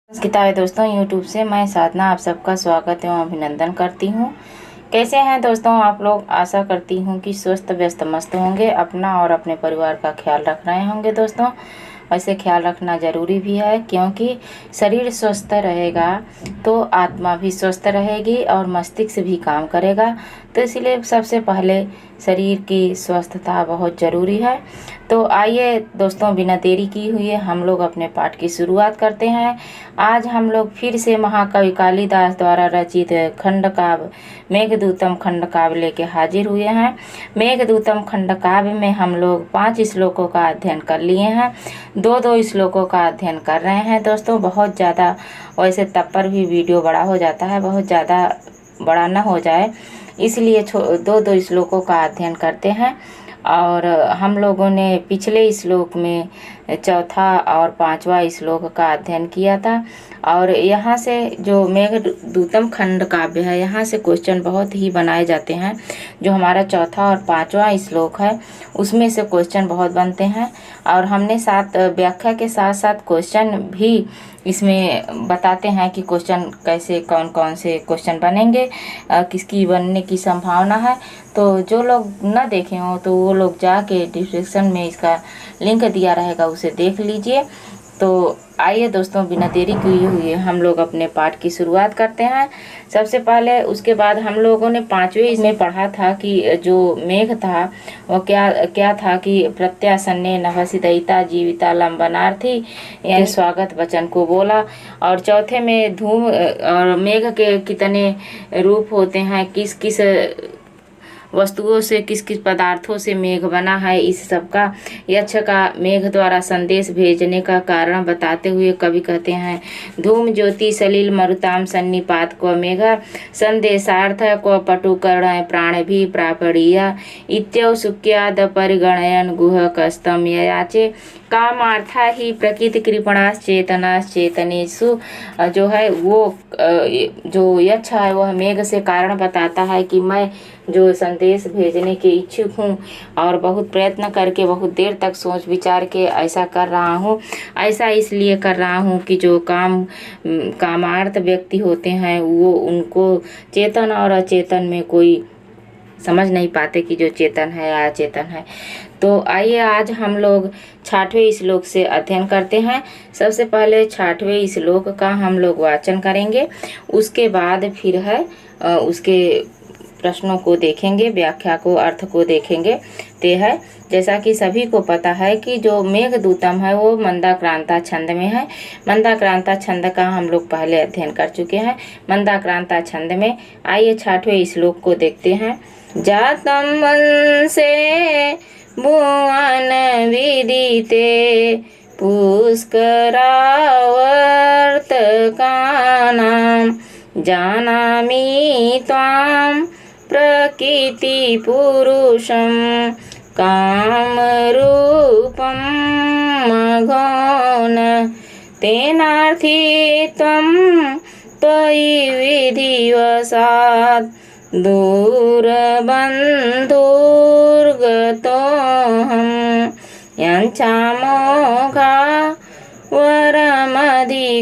किताबें दोस्तों यूट्यूब से मैं साधना आप सबका स्वागत एवं अभिनंदन करती हूँ। कैसे हैं दोस्तों आप लोग। आशा करती हूँ कि स्वस्थ व्यस्त मस्त होंगे, अपना और अपने परिवार का ख्याल रख रहे होंगे। दोस्तों वैसे ख्याल रखना ज़रूरी भी है, क्योंकि शरीर स्वस्थ रहेगा तो आत्मा भी स्वस्थ रहेगी और मस्तिष्क भी काम करेगा। तो इसलिए सबसे पहले शरीर की स्वस्थता बहुत ज़रूरी है। तो आइए दोस्तों, बिना देरी की हुई हम लोग अपने पाठ की शुरुआत करते हैं। आज हम लोग फिर से महाकवि कालिदास द्वारा रचित खंड काव्य मेघदूतम खंड काव्य लेके हाजिर हुए हैं। मेघदूतम खंड काव्य में हम लोग 5 श्लोकों का अध्ययन कर लिए हैं। 2-2 श्लोकों का अध्ययन कर रहे हैं दोस्तों। बहुत ज़्यादा वैसे तब पर भी वीडियो बड़ा हो जाता है, बहुत ज़्यादा बड़ा न हो जाए, इसलिए 2-2 श्लोकों का अध्ययन करते हैं। और हम लोगों ने पिछले श्लोक में चौथा और 5वां श्लोक का अध्ययन किया था। और यहाँ से जो मेघदूतम खंड काव्य है, यहाँ से क्वेश्चन बहुत ही बनाए जाते हैं। जो हमारा चौथा और 5वां श्लोक है उसमें से क्वेश्चन बहुत बनते हैं। और हमने साथ व्याख्या के साथ साथ क्वेश्चन भी इसमें बताते हैं कि क्वेश्चन कैसे, कौन कौन से क्वेश्चन बनेंगे, किसकी बनने की संभावना है। तो जो लोग न देखे हों तो वो लोग जाके डिस्क्रिप्शन में इसका लिंक दिया रहेगा, उसे देख लीजिए। तो आइए दोस्तों, बिना देरी किए हुए हम लोग अपने पाठ की शुरुआत करते हैं। सबसे पहले उसके बाद हम लोगों ने 5वें में पढ़ा था कि जो मेघ था वो क्या था कि प्रत्यासन्ने नभसिदयिता जीविता लंबनार्थी, यानी स्वागत वचन को बोला। और चौथे में धूम और मेघ के कितने रूप होते हैं, किस किस वस्तुओं से, किस किस पदार्थों से मेघ बना है, इस सब का यक्ष का मेघ द्वारा संदेश भेजने का कारण बताते हुए कवि कहते हैं, धूम ज्योति सलिल मरुताम सन्निपात को मेघ संदेशार्थ को पटुकर्ण प्राण भी प्रापणीय इत्यौ सुक्याद परिगणयन गुह कस्तम याचे कामार्था ही प्रकृति कृपणास चेतनास चेतनेषु। जो है वो जो यक्ष है वह मेघ से कारण बताता है कि मैं जो संदेश भेजने के इच्छुक हूँ और बहुत प्रयत्न करके बहुत देर तक सोच विचार के ऐसा कर रहा हूँ। ऐसा इसलिए कर रहा हूँ कि जो कामार्थ व्यक्ति होते हैं वो उनको चेतन और अचेतन में कोई समझ नहीं पाते कि जो चेतन है या अचेतन है। तो आइए आज हम लोग 6वें श्लोक से अध्ययन करते हैं। सबसे पहले 6वें श्लोक का हम लोग वाचन करेंगे, उसके बाद फिर है उसके प्रश्नों को देखेंगे, व्याख्या को, अर्थ को देखेंगे। ते है जैसा कि सभी को पता है कि जो मेघदूतम है वो मंदाक्रांता छंद में है। मंदाक्रांता छंद का हम लोग पहले अध्ययन कर चुके हैं। मंदाक्रांता छंद में आइए 6वें श्लोक को देखते हैं। जातम वंशे भुवन विदिते पुष्करावर्तकानां जानामि त्वां प्रकृति पुरुषं कामरूपं मघोन तेनार्थी त्वं त्वयि विधिवशात् दूरबन्धुर्गतोऽहं यञ्चामोघा वरमधिगूढे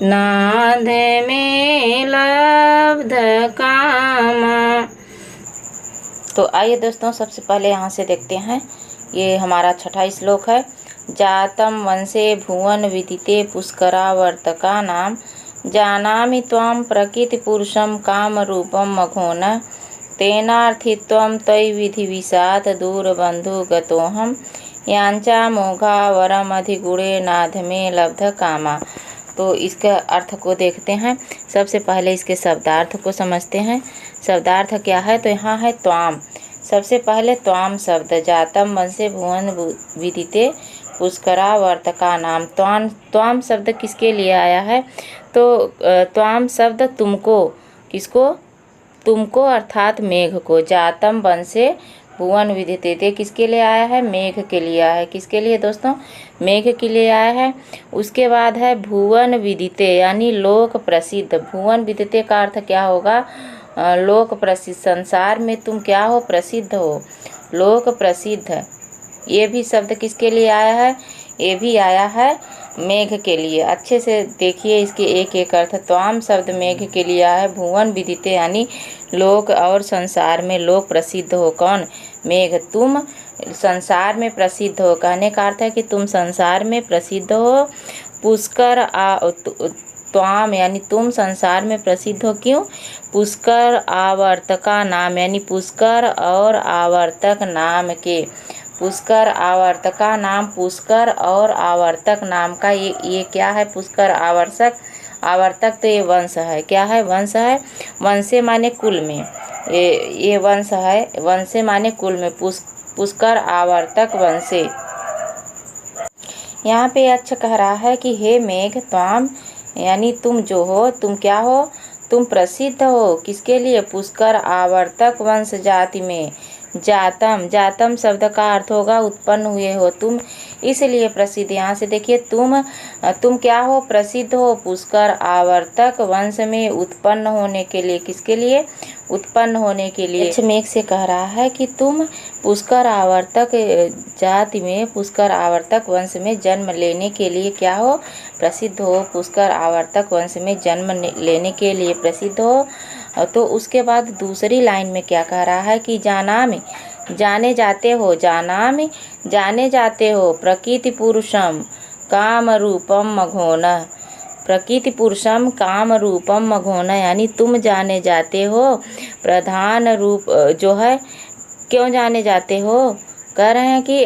नाद में लब्ध कामा। तो आइए दोस्तों, सबसे पहले यहाँ से देखते हैं। ये हमारा 6वां श्लोक है। जातम वंशे भुवन विदिते पुष्करावर्तका नाम जानामि त्वां प्रकृति पुरुषं काम रूपम मघोन तेनार्थित्वं तयि विधिविषात् दूरबंधु गतोऽहं यांचा मोघा वरम अधिगुणे नाध में लब्ध कामा। तो इसका अर्थ को देखते हैं। सबसे पहले इसके शब्दार्थ को समझते हैं। शब्दार्थ क्या है, तो यहाँ है त्वाम। सबसे पहले त्वाम शब्द, जातम वंशे भुवन विदिते पुष्करावर्तका नाम। त्वाम शब्द किसके लिए आया है, तो त्वाम शब्द तुमको, किसको, तुमको अर्थात मेघ को। जातम वंशे भुवन विदिते किसके लिए आया है, मेघ के लिए आया है। किसके लिए दोस्तों, मेघ के लिए आया है। उसके बाद है भुवन विदिते, यानी लोक प्रसिद्ध। भुवन विदिते का अर्थ क्या होगा, लोक प्रसिद्ध, संसार में तुम क्या हो, प्रसिद्ध हो, लोक प्रसिद्ध। ये भी शब्द किसके लिए आया है, ये भी आया है मेघ के लिए। अच्छे से देखिए इसके एक एक अर्थ। त्वाम शब्द मेघ के लिए है। भुवन विदिते यानी लोक और संसार में लोक प्रसिद्ध हो। कौन? मेघ। तुम संसार में प्रसिद्ध हो, कहने का अर्थ है कि तुम संसार में प्रसिद्ध हो। पुष्कर त्वाम यानी तुम संसार में प्रसिद्ध हो। क्यों? पुष्कर आवर्तका नाम यानी पुष्कर और आवर्तक नाम के। पुष्कर आवर्तका नाम, पुष्कर और आवर्तक नाम का ये क्या है? पुष्कर आवर्तक तो ये वंश है। क्या है? वंश है। वंशे माने कुल में, ये वंश है। वंशे माने कुल में। पुष्कर आवर्तक वंशे। यहाँ पे अच्छा कह रहा है कि हे मेघ त्वाम यानी तुम जो हो, तुम क्या हो? तुम प्रसिद्ध हो। किसके लिए? पुष्कर आवर्तक वंश जाति में। जातम शब्द का अर्थ होगा उत्पन्न हुए हो तुम, इसलिए प्रसिद्ध। यहाँ से देखिए तुम क्या हो? प्रसिद्ध हो पुष्कर आवर्तक वंश में उत्पन्न होने के लिए। किसके लिए? उत्पन्न होने के लिए। मेघ से कह रहा है कि तुम पुष्कर आवर्तक जाति में, पुष्कर आवर्तक वंश में जन्म लेने के लिए क्या हो? प्रसिद्ध हो। पुष्कर आवर्तक वंश में जन्म लेने के लिए प्रसिद्ध हो। तो उसके बाद दूसरी लाइन में क्या कह रहा है कि जानामि जाने जाते हो। जानामि जाने जाते हो। प्रकृति पुरुषम काम रूपम मघोन। प्रकृति पुरुषम काम रूपम मघोन यानी तुम जाने जाते हो प्रधान रूप जो है। क्यों जाने जाते हो? कह रहे हैं कि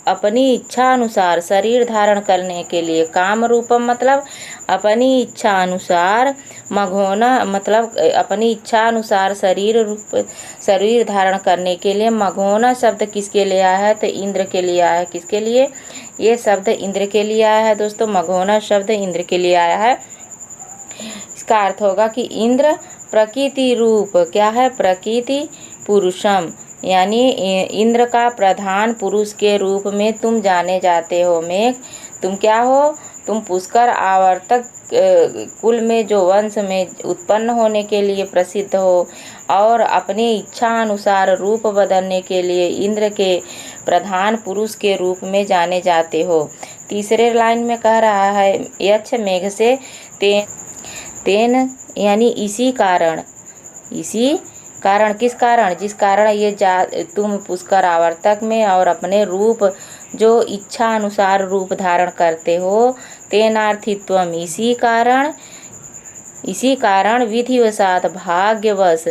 अपनी इच्छा अनुसार शरीर धारण करने के लिए। काम रूपम मतलब अपनी इच्छा अनुसार, मघोना मतलब अपनी इच्छा अनुसार शरीर धारण करने के लिए। मघोना शब्द किसके लिए आया है? तो इंद्र के लिए आया है। किसके लिए? ये शब्द इंद्र के लिए आया है दोस्तों। मघोना शब्द इंद्र के लिए आया है। इसका अर्थ होगा कि इंद्र प्रकृति रूप क्या है? प्रकृति पुरुषम यानी इंद्र का प्रधान पुरुष के रूप में तुम जाने जाते हो। मेघ तुम क्या हो? तुम पुष्कर आवर्तक कुल में जो वंश में उत्पन्न होने के लिए प्रसिद्ध हो और अपनी इच्छा अनुसार रूप बदलने के लिए इंद्र के प्रधान पुरुष के रूप में जाने जाते हो। तीसरे लाइन में कह रहा है यक्ष मेघ से तेन यानी इसी कारण। किस कारण? जिस कारण ये तुम पुष्कर आवर्तक में और अपने रूप जो इच्छा अनुसार रूप धारण करते हो। तेनार्थित्वम इसी कारण विधिवशात भाग्यवश।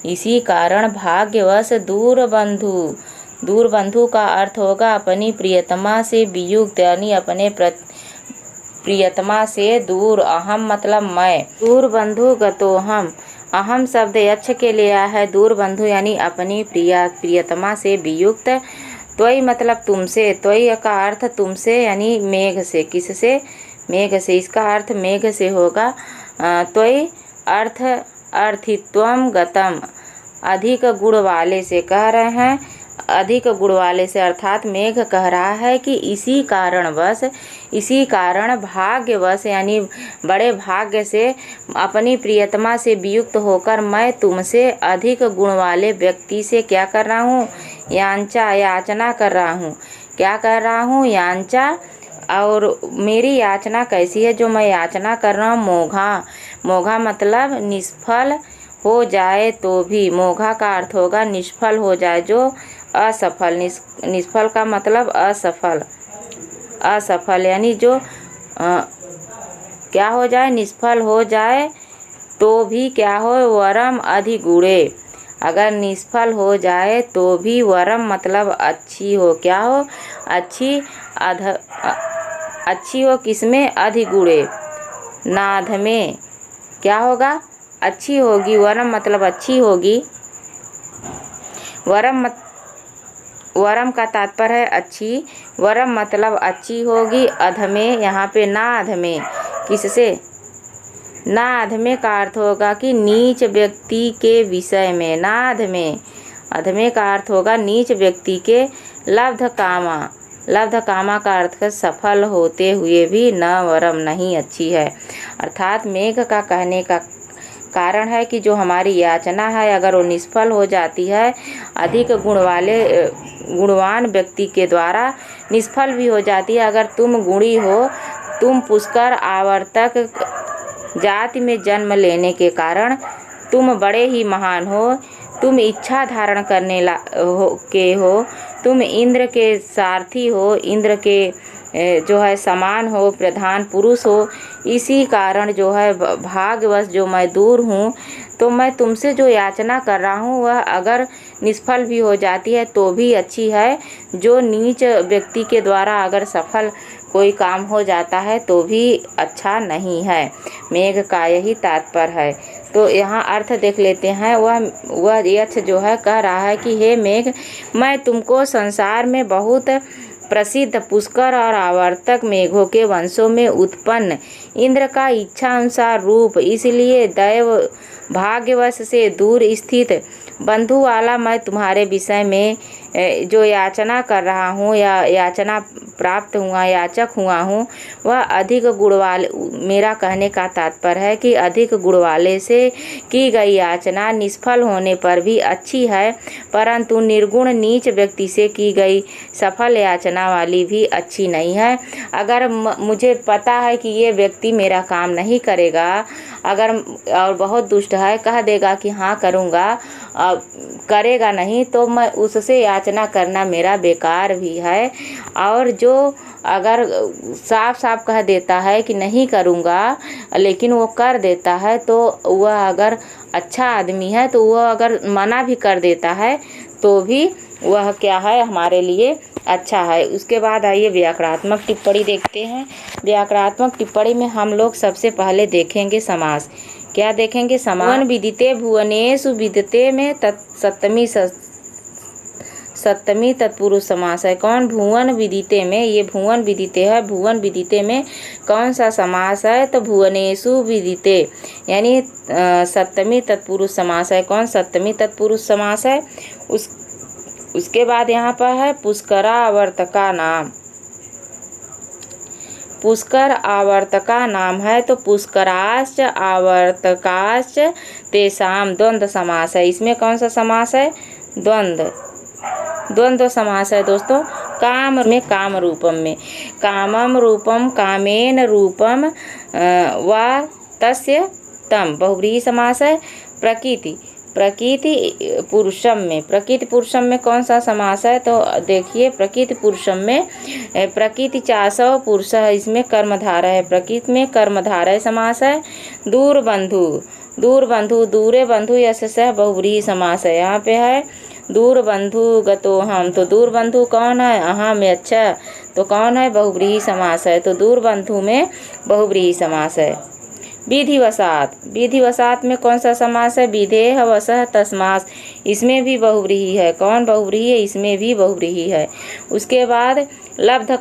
इसी कारण भाग्यवश दूर बंधु का अर्थ होगा अपनी प्रियतमा से वियुक्त यानी अपने प्रियतमा से दूर। अहम मतलब मैं। दूर बंधु गतो हम। अहम शब्द यक्ष के लिए आया है। दूर बंधु यानी अपनी प्रियतमा से वियुक्त। त्वयि मतलब तुमसे। त्वयि का अर्थ तुमसे यानी मेघ से। किससे? मेघ से। इसका अर्थ मेघ से होगा। त्वयि अर्थ अर्थित्वम गतम अधिक गुण वाले से कह रहे हैं। अधिक गुण वाले से अर्थात मेघ कह रहा है कि इसी कारण भाग्यवश यानी बड़े भाग्य से अपनी प्रियतमा से वियुक्त होकर मैं तुमसे अधिक गुण वाले व्यक्ति से क्या कर रहा हूँ? याचना कर रहा हूँ। क्या कर रहा हूँ? यांचा। और मेरी याचना कैसी है? जो मैं याचना कर रहा हूँ मोघा मतलब निष्फल हो जाए तो भी। मोघा का अर्थ होगा निष्फल हो जाए, जो असफल। निष्फल का मतलब असफल यानी जो क्या हो जाए? निष्फल हो जाए तो भी क्या हो? वरम अधिगुणे। अगर निष्फल हो जाए तो भी वरम मतलब अच्छी हो। क्या हो? अच्छी हो। किसमें? अधिगुणे नाध में क्या होगा? अच्छी होगी। वरम मतलब अच्छी होगी। वरम का तात्पर्य है अच्छी। वरम मतलब अच्छी होगी। अधमे यहाँ पे ना अधमे। किससे? ना अधमे का अर्थ होगा कि नीच व्यक्ति के विषय में। ना अधमे का अर्थ होगा नीच व्यक्ति के। लब्ध कामा का अर्थ है सफल होते हुए भी न वरम नहीं अच्छी है। अर्थात मेघ का कहने का कारण है कि जो हमारी याचना है अगर वो निष्फल हो जाती है, अधिक गुणवान व्यक्ति के द्वारा निष्फल भी हो जाती है। अगर तुम गुणी हो तुम पुष्कर आवर्तक जाति में जन्म लेने के कारण तुम बड़े ही महान हो। तुम इच्छा धारण करने हो। तुम इंद्र के सारथी हो, इंद्र के जो है समान हो, प्रधान पुरुष हो। इसी कारण जो है भाग्यवश जो मैं दूर हूँ, तो मैं तुमसे जो याचना कर रहा हूँ वह अगर निष्फल भी हो जाती है तो भी अच्छी है। जो नीच व्यक्ति के द्वारा अगर सफल कोई काम हो जाता है तो भी अच्छा नहीं है। मेघ का यही तात्पर्य है। तो यहाँ अर्थ देख लेते हैं। वह यक्ष जो है कह रहा है कि हे मेघ, मैं तुमको संसार में बहुत प्रसिद्ध पुष्कर और आवर्तक मेघों के वंशों में उत्पन्न इंद्र का इच्छा अनुसार रूप, इसलिए दैव भाग्यवश से दूर स्थित बंधु वाला मैं तुम्हारे विषय में जो याचना कर रहा हूँ या याचना प्राप्त हुआ याचक हुआ हूँ, वह अधिक गुण वाले, मेरा कहने का तात्पर्य है कि अधिक गुण वाले से की गई याचना निष्फल होने पर भी अच्छी है, परंतु निर्गुण नीच व्यक्ति से की गई सफल याचना वाली भी अच्छी नहीं है। अगर मुझे पता है कि ये व्यक्ति मेरा काम नहीं करेगा, अगर और बहुत दुष्ट है, कह देगा कि हाँ करूँगा, करेगा नहीं, तो मैं उससे याचना करना मेरा बेकार भी है। और जो अगर साफ साफ कह देता है कि नहीं करूँगा लेकिन वो कर देता है, तो वह अगर अच्छा आदमी है तो वह अगर मना भी कर देता है तो भी वह क्या है, हमारे लिए अच्छा है। उसके बाद आइए व्याकरणात्मक टिप्पणी देखते हैं। व्याकरणात्मक टिप्पणी में हम लोग सबसे पहले देखेंगे समास। क्या देखेंगे? समास। भुवन विदिते भुवनेषु विदिते में सप्तमी तत्पुरुष समास है। कौन? भुवन विदिते में, ये भुवन विदिते है। भुवन विदिते में कौन सा समास है? तो भुवनेषु विदिते, यानी सप्तमी तत्पुरुष समास है। कौन? सप्तमी तत्पुरुष समास है। उसके बाद यहाँ पर है पुष्करावर्तका नाम। पुष्कर आवर्तका नाम है, तो पुष्कराश्च आवर्तकाश्च तेषाम द्वंद्व समास है। इसमें कौन सा समास है? द्वंद्व समास है दोस्तों। काम में काम रूपम में, कामम रूपम कामेन रूपम व तस्य तम बहुव्रीहि समास है। प्रकृति पुरुषम में, प्रकृति पुरुषम में कौन सा समास है? तो देखिए प्रकृति पुरुषम में प्रकृति चासव पुरुष है, इसमें कर्मधारय है। प्रकृति में कर्मधारय समास है। दूर बंधु दूरे बंधु यशः बहुव्रीहि समास है। यहाँ पे है दूर बंधु गतो हम, तो दूर बंधु कौन है? अहम। अच्छा, तो कौन है? बहुव्रीहि समास है। तो दूर बंधु में बहुव्रीहि समास है। विधिवसात में कौन सा समास है? विधेय वसः तस्मात्, इसमें भी बहुव्रीहि है। कौन बहुव्रीहि है? इसमें भी बहुव्रीहि है। उसके बाद लब्ध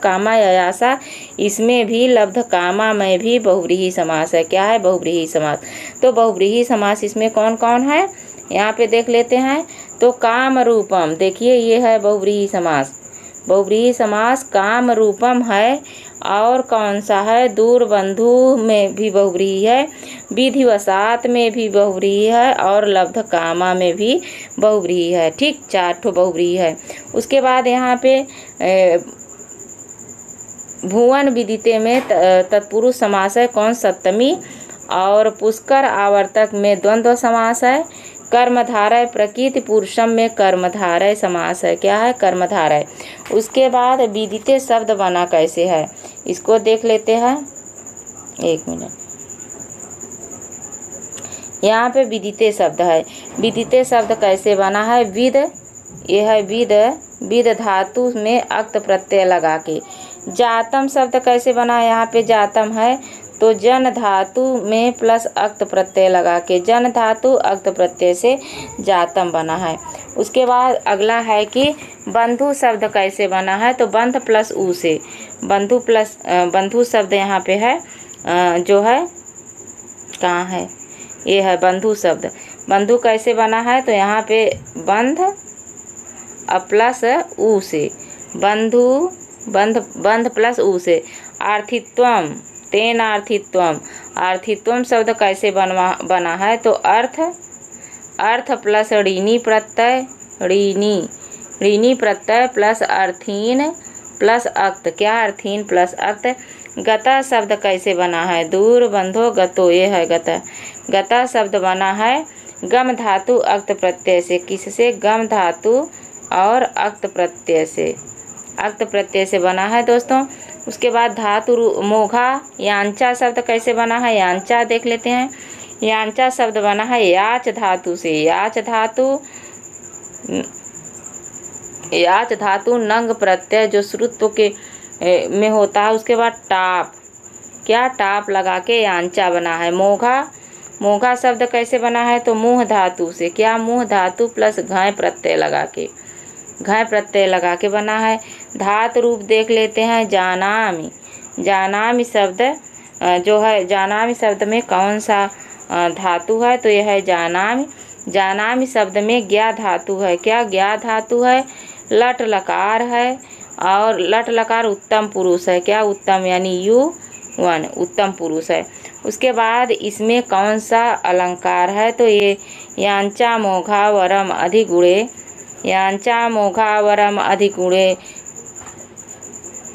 कामा ययासा, इसमें भी लब्ध कामा में भी बहुव्रीहि समास है। क्या है? बहुव्रीहि समास। तो बहुव्रीहि समास इसमें कौन कौन है यहाँ पे देख लेते हैं। तो काम रूपम, देखिए ये है बहुव्रीहि समास। बहुव्रीहि समास काम रूपम है। और कौन सा है? दूर बंधु में भी बहुव्रीहि है, विधिवसात में भी बहुव्रीहि है और लब्ध कामा में भी बहुव्रीहि है। ठीक, 4 ठो बहुव्रीहि है। उसके बाद यहाँ पे भुवन विदिते में तत्पुरुष समास है। कौन? सप्तमी। और पुष्कर आवर्तक में द्वंद्व समास है। कर्मधारय प्रकृति पुरुषम में कर्मधारय समास है। क्या है? कर्मधारय। उसके बाद विदिते शब्द बना कैसे है, इसको देख लेते हैं। 1 मिनट। यहाँ पे विदिते शब्द है। विदिते शब्द कैसे बना है? विद, ये है विद धातु में अक्त प्रत्यय लगा के। जातम शब्द कैसे बना है? यहाँ पे जातम है, तो जन धातु में प्लस अक्त प्रत्यय लगा के, जन धातु अक्त प्रत्यय से जातम बना है। उसके बाद अगला है कि बंधु शब्द कैसे बना है? तो बंध प्लस ऊ से, बंधु शब्द यहाँ पे है, जो है कहाँ है? ये है बंधु शब्द। बंधु कैसे बना है? तो यहाँ पे बंध प्लस ऊ से, बंध प्लस ऊ से। आर्थित्वम, तेन आर्थित्वम शब्द कैसे बना है? तो अर्थ प्लस ऋणी प्रत्यय, ऋणी, ऋणी प्रत्यय प्लस अर्थीन प्लस अक्त। क्या अर्थीन प्लस अक्त। गता शब्द कैसे बना है। दूर बंधो गतो, ये है गता। गता शब्द बना है गम धातु अक्त प्रत्यय से। किससे। गम धातु और अक्त प्रत्यय से। अक्त प्रत्यय से बना है दोस्तों। उसके बाद धातु मोघा यांचा शब्द कैसे बना है। यांचा देख लेते हैं। यांचा शब्द बना है याच धातु से। याच धातु नंग प्रत्यय जो श्रुत्व के में होता है। उसके बाद टाप। क्या टाप लगा के यांचा बना है। मोघा शब्द कैसे बना है तो मुँह धातु से। क्या मुँह धातु प्लस घय प्रत्यय लगा के बना है। धातु रूप देख लेते हैं जानामि। जानामि शब्द जो है, जानामि शब्द में कौन सा धातु है तो यह है जानामि। जानामि शब्द में ज्ञा धातु है। क्या ज्ञा धातु है। लट लकार है और लट लकार उत्तम पुरुष है। क्या उत्तम यानी U1 उत्तम पुरुष है। उसके बाद इसमें कौन सा अलंकार है तो ये यांचा मोघा वरम अधिगुणे। यांचा मोघा वरम अधिगुणे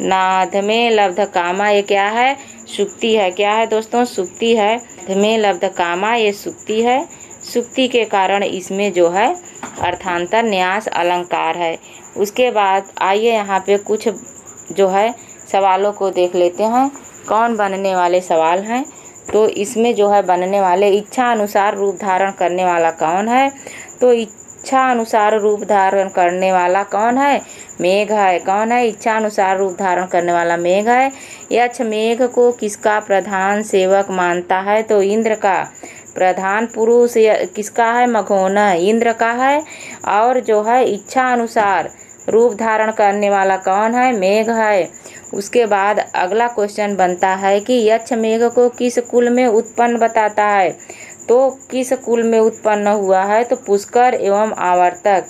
नाध में लब्ध कामा, ये क्या है सुक्ति है। क्या है दोस्तों सुक्ति है। में लब्ध कामा ये सुक्ति है। सुक्ति के कारण इसमें जो है अर्थांतर न्यास अलंकार है। उसके बाद आइए यहाँ पे कुछ जो है सवालों को देख लेते हैं कौन बनने वाले सवाल हैं। तो इसमें जो है बनने वाले इच्छा अनुसार रूप धारण करने वाला कौन है तो इच्छा अनुसार रूप धारण करने वाला कौन है मेघ है। कौन है इच्छा अनुसार रूप धारण करने वाला मेघ है। यक्ष मेघ को किसका प्रधान सेवक मानता है तो इंद्र का। प्रधान पुरुष किसका है मघोना इंद्र का है। और जो है इच्छा अनुसार रूप धारण करने वाला कौन है मेघ है। उसके बाद अगला क्वेश्चन बनता है कि यक्ष मेघ को किस कुल में उत्पन्न बताता है तो किस कुल में उत्पन्न हुआ है तो पुष्कर एवं आवर्तक।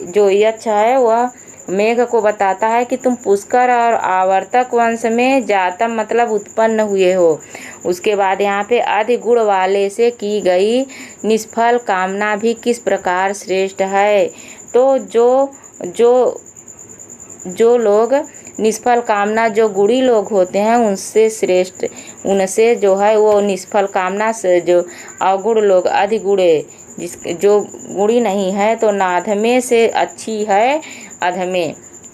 जो यक्ष है वह मेघ को बताता है कि तुम पुष्कर और आवर्तक वंश में जातम मतलब उत्पन्न हुए हो। उसके बाद यहाँ पे अधिगुण वाले से की गई निष्फल कामना भी किस प्रकार श्रेष्ठ है तो जो लोग निष्फल कामना जो गुणी लोग होते हैं उनसे श्रेष्ठ, उनसे जो है वो निष्फल कामना से जो अवगुण लोग अधिगुणे जो गुणी नहीं है तो नाधमे से अच्छी है अधमे।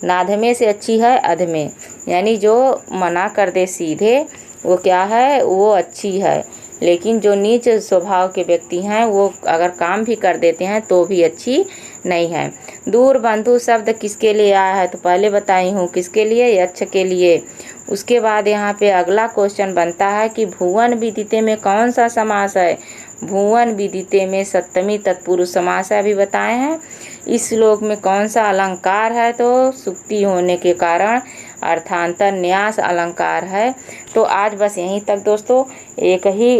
नाधमे से अच्छी है अधमे यानी जो मना कर दे सीधे वो क्या है वो अच्छी है। लेकिन जो नीच स्वभाव के व्यक्ति हैं वो अगर काम भी कर देते हैं तो भी अच्छी नहीं है। दूर बंधु शब्द किसके लिए आया है तो पहले बताई हूँ किसके लिए यक्ष के लिए। उसके बाद यहाँ पे अगला क्वेश्चन बनता है कि भुवन विदिते में कौन सा समास है। भुवन विदिते में सप्तमी तत्पुरुष समास है अभी बताए हैं। इस श्लोक में कौन सा अलंकार है तो सुक्ति होने के कारण अर्थांतर न्यास अलंकार है। तो आज बस यहीं तक दोस्तों, एक ही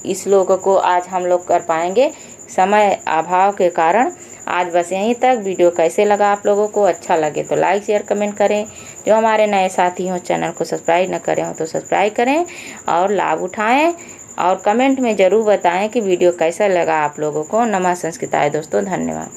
इस श्लोक को आज हम लोग कर पाएंगे समय अभाव के कारण। आज बस यहीं तक। वीडियो कैसे लगा आप लोगों को, अच्छा लगे तो लाइक शेयर कमेंट करें। जो हमारे नए साथी हों चैनल को सब्सक्राइब न करें हो तो सब्सक्राइब करें और लाभ उठाएं और कमेंट में ज़रूर बताएं कि वीडियो कैसा लगा आप लोगों को। नमः संस्कृताय दोस्तों, धन्यवाद।